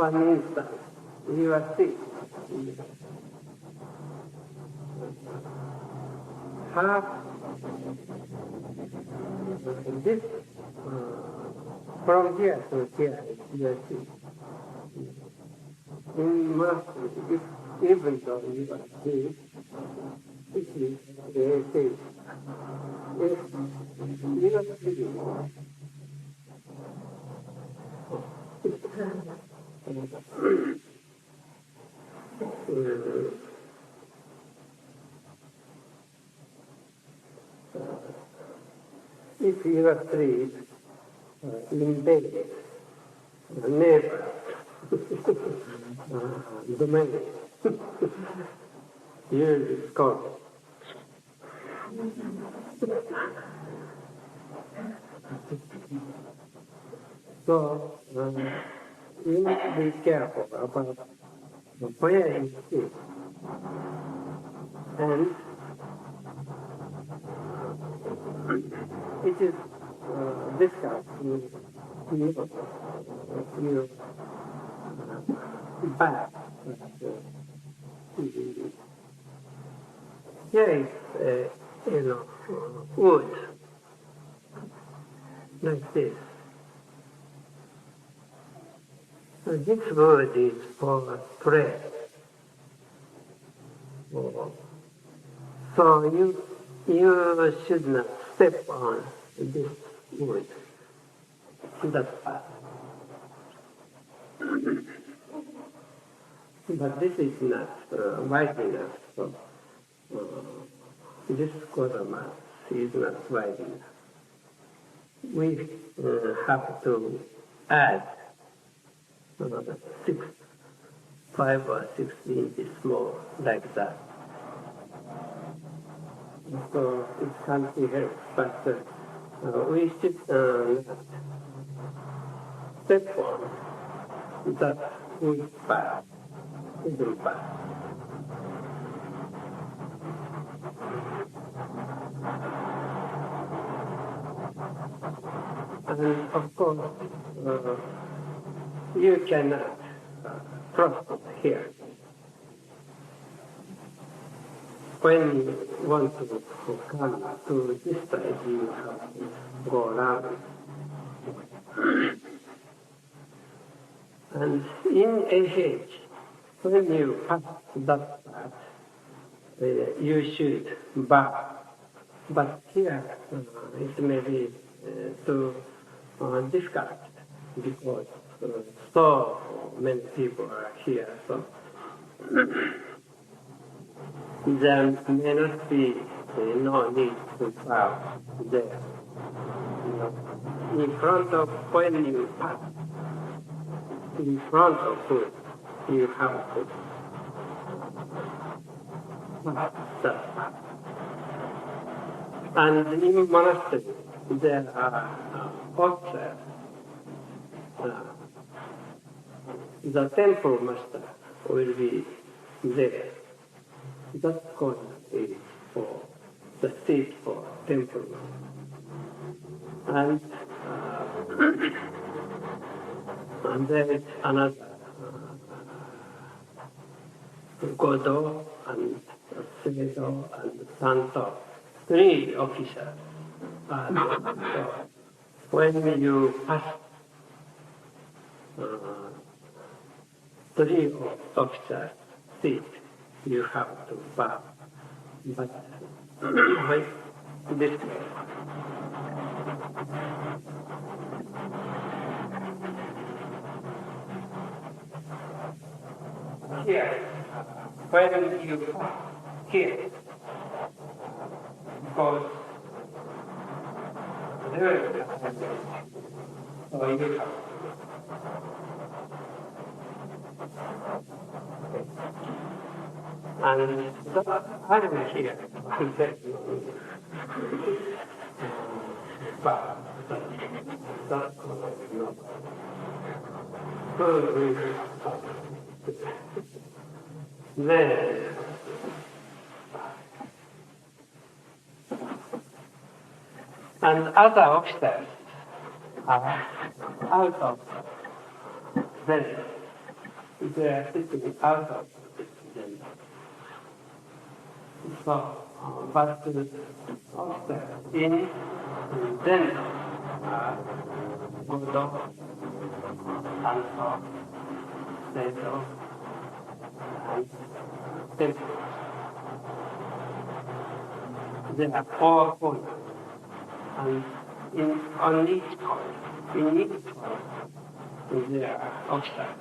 one instant, you are sick. Half this from here to here, you are sick. In monastery, even though you are sick, it is safe. If you are sick, if you are asleep in bed, neighbor, domain, you scold. So you need to be careful about where you sit, and it is discussed in your back. Here is wood like this. So this wood is for prayer. So you should not step on this wood. That's bad. But this is not wide enough. So this quarter mat is not wide enough. We have to add 5 or 6 inches more, like that. So it can't be helped, but we should not step on that wood path, middle path. And of course, you cannot cross here. When you want to come to this side, you have to go around. And in Eiheiji, when you pass that path, you should bow. But here, it may be too difficult because so many people are here. So there may not be no need to bow there. In front of when you pass, in front of food, you have to pass that path. And in monastery, there are officers. The temple master will be there. That corner is for the seat for temple master. And there is another Godo and Zendo and Santo. 3 officers. So when you pass 3 officers' seat, you have to bow. But this way. Here, when you pass here, because there is a passage, so you have and that iron here, but that is not. Then and other officers are out of Zen. they are sitting out of Zendo. So, but also in Zendo, Godo, Santo, Zendo, and Temple. There are 4 points, and on each point, there are obstacles.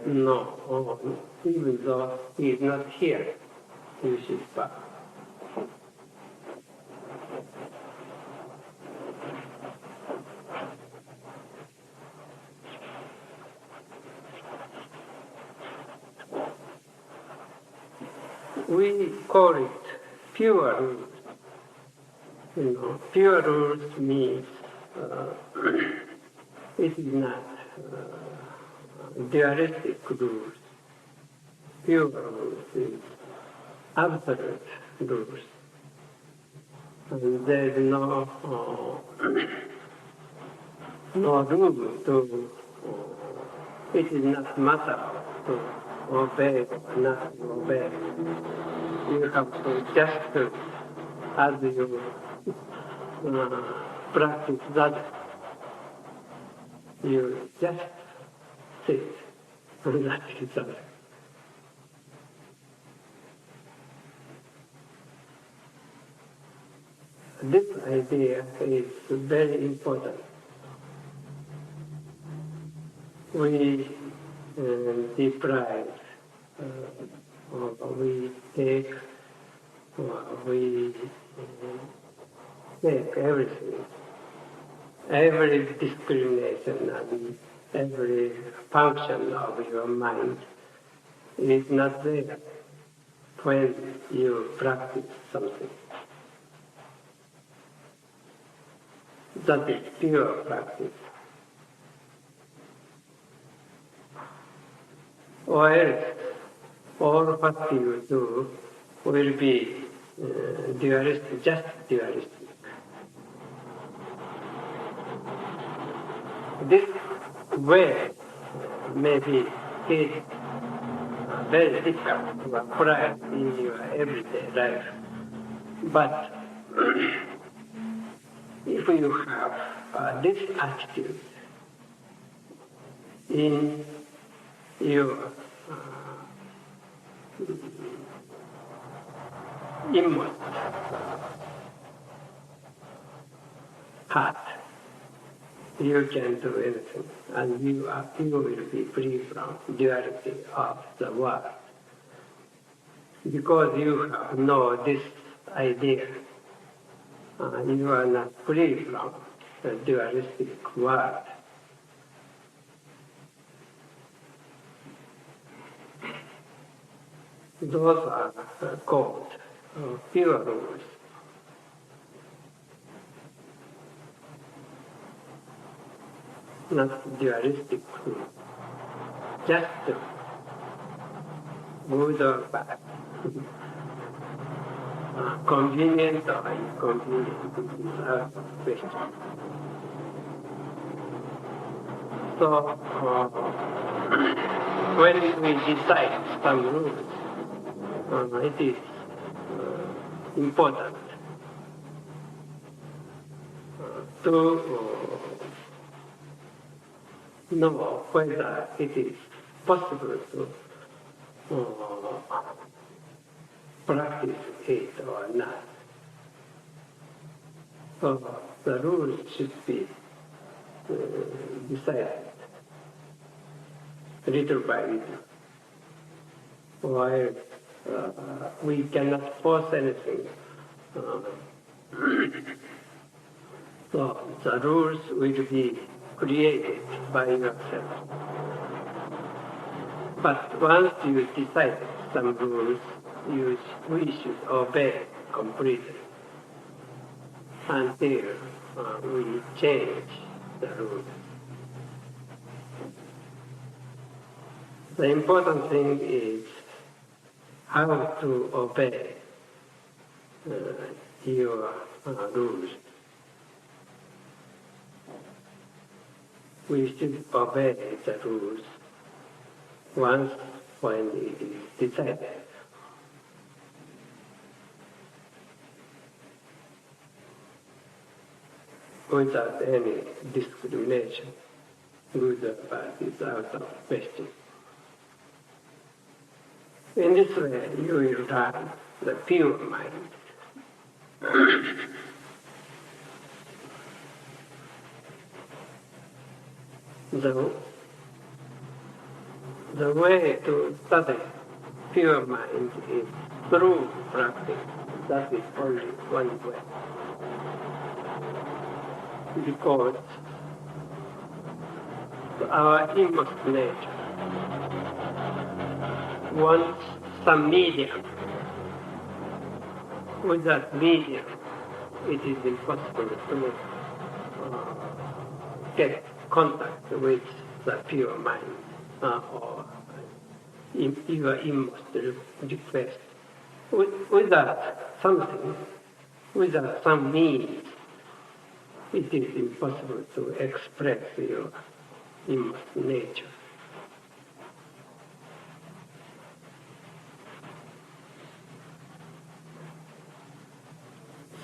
No, even though he is not here, he should back. We call it pure rules. Pure rules means it is not dualistic rules. Pure rules is absolute rules. And there is no room to, it is not matter to obey or not obey. You have to just, as you practice that, you just sit, and that is all. This idea is very important. We deprive, we take everything, every discrimination and every function of your mind is not there when you practice something. That is pure practice. Or else, all what you do will be dualistic, just dualistic. This way may be very difficult to apply in your everyday life. But if you have this attitude in your inward heart, you can do anything, and you will be free from duality of the world. Because you know this idea, you are not free from the dualistic world. Those are called pure rules. Not dualistic rules. Just good or bad. Convenient or inconvenient is our question. So, when we decide some rules, it is important to know whether it is possible to practice it or not. So the rules should be decided little by little. While we cannot force anything. So the rules will be created by yourself. But once you decide some rules, we should obey completely until we change the rules. The important thing is how to obey your rules. We should obey the rules once when it is decided. Without any discrimination, good or bad is out of question. In this way, you will learn the pure mind. The way to study pure mind is through practice. That is only one way. Because our inmost nature wants some medium. Without medium, it is impossible to get contact with the pure mind or your inmost request. Without something, without some means, it is impossible to express your inmost nature.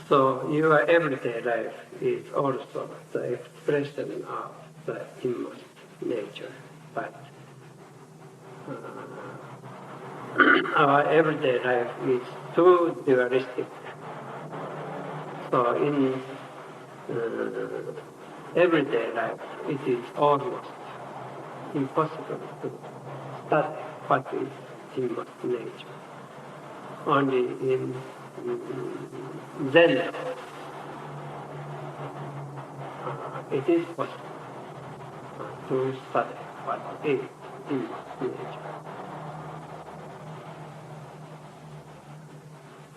So your everyday life is also the expression of the inmost nature. But our everyday life is too dualistic. So in everyday life, it is almost impossible to study what is inmost nature. Only in Zendo, it is possible to study what is inmost nature.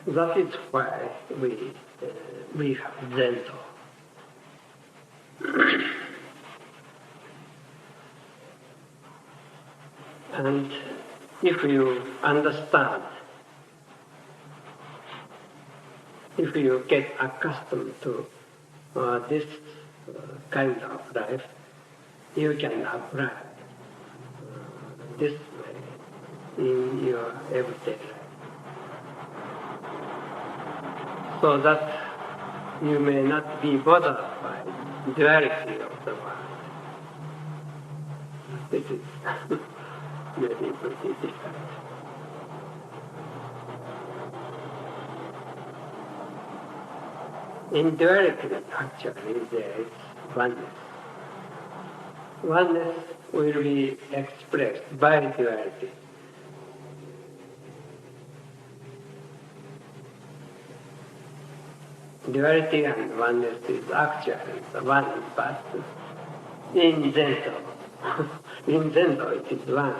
That is why we have Zendo. And if you understand, if you get accustomed to this kind of life, you can apply this way in your everyday life. So that you may not be bothered by duality of the world. This is maybe pretty difficult. In duality, actually, there is oneness. Oneness will be expressed by duality. Duality and oneness is actually the one, but in Zendo, in Zendo it is one.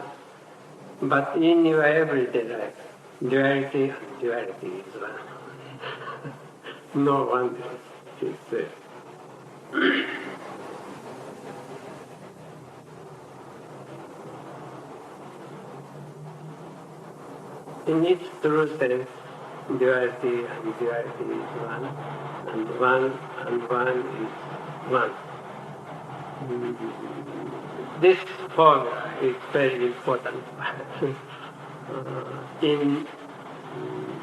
But in your everyday life, duality and duality is one. No oneness is there. In its true sense, duality and duality is one, and one is one. This formula is very important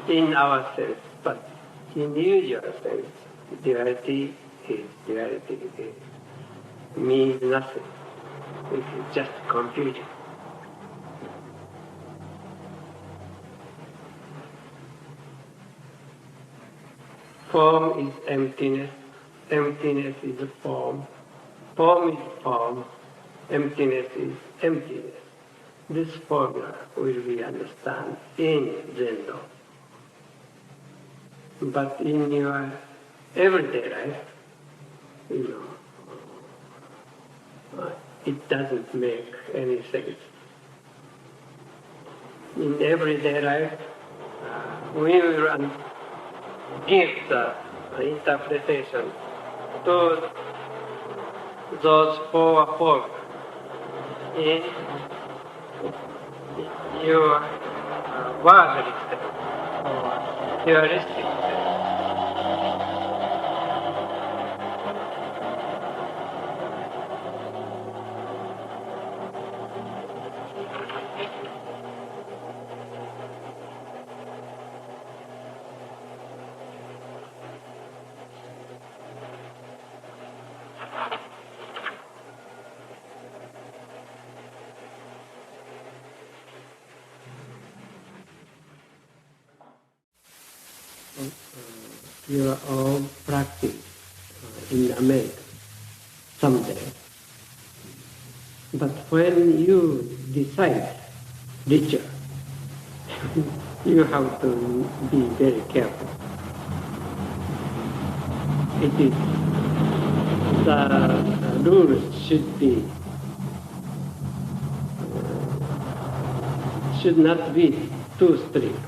in our sense, but in usual sense, duality means nothing. It is just confusion. Form is emptiness, emptiness is form, form is form, emptiness is emptiness. This formula will be understood in Zendo. But in your everyday life, it doesn't make any sense. In everyday life, we will give the interpretation to those four forms in your worldly self or theoristic self. Your own practice in America someday. But when you decide ritual, you have to be very careful. It is the rules should not be too strict.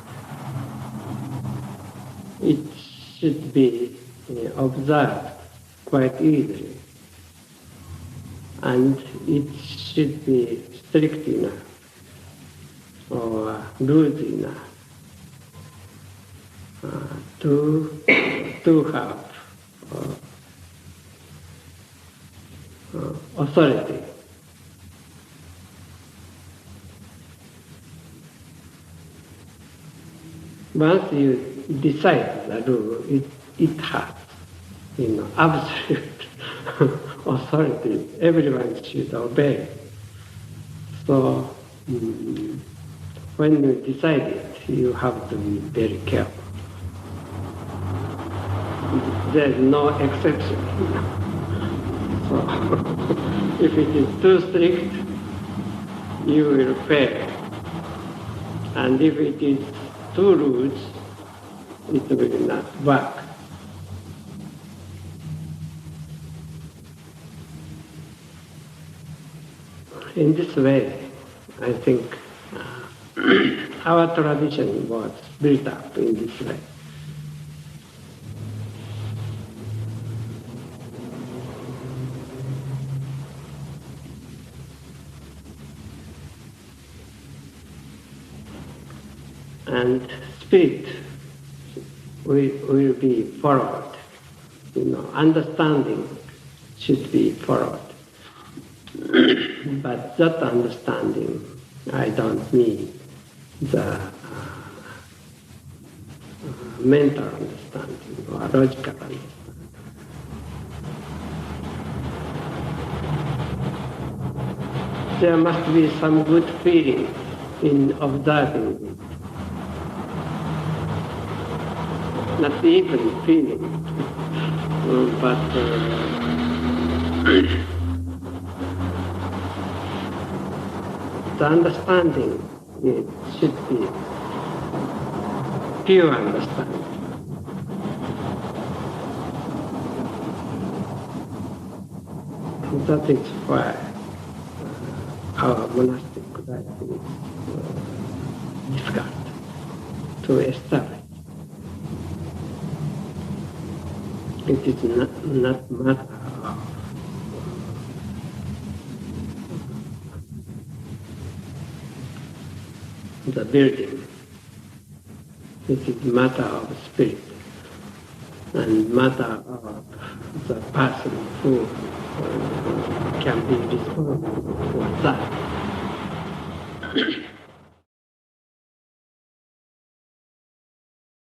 It should be observed quite easily, and it should be strict enough or loose enough to have authority. Once you decide the rule, it has, absolute authority. Everyone should obey. So when you decide it, you have to be very careful. There is no exception. So if it is too strict, you will fail. And if it is too loose, it will not work. In this way, I think our tradition was built up in this way. And spirit will be followed. Understanding should be followed. But that understanding, I don't mean the mental understanding or logical understanding. There must be some good feeling in observing it. Not even feeling, but the understanding, it should be pure understanding. That is why our monastic life is difficult to establish. It is not matter of the building. It is matter of spirit and matter of the person who can be responsible for that.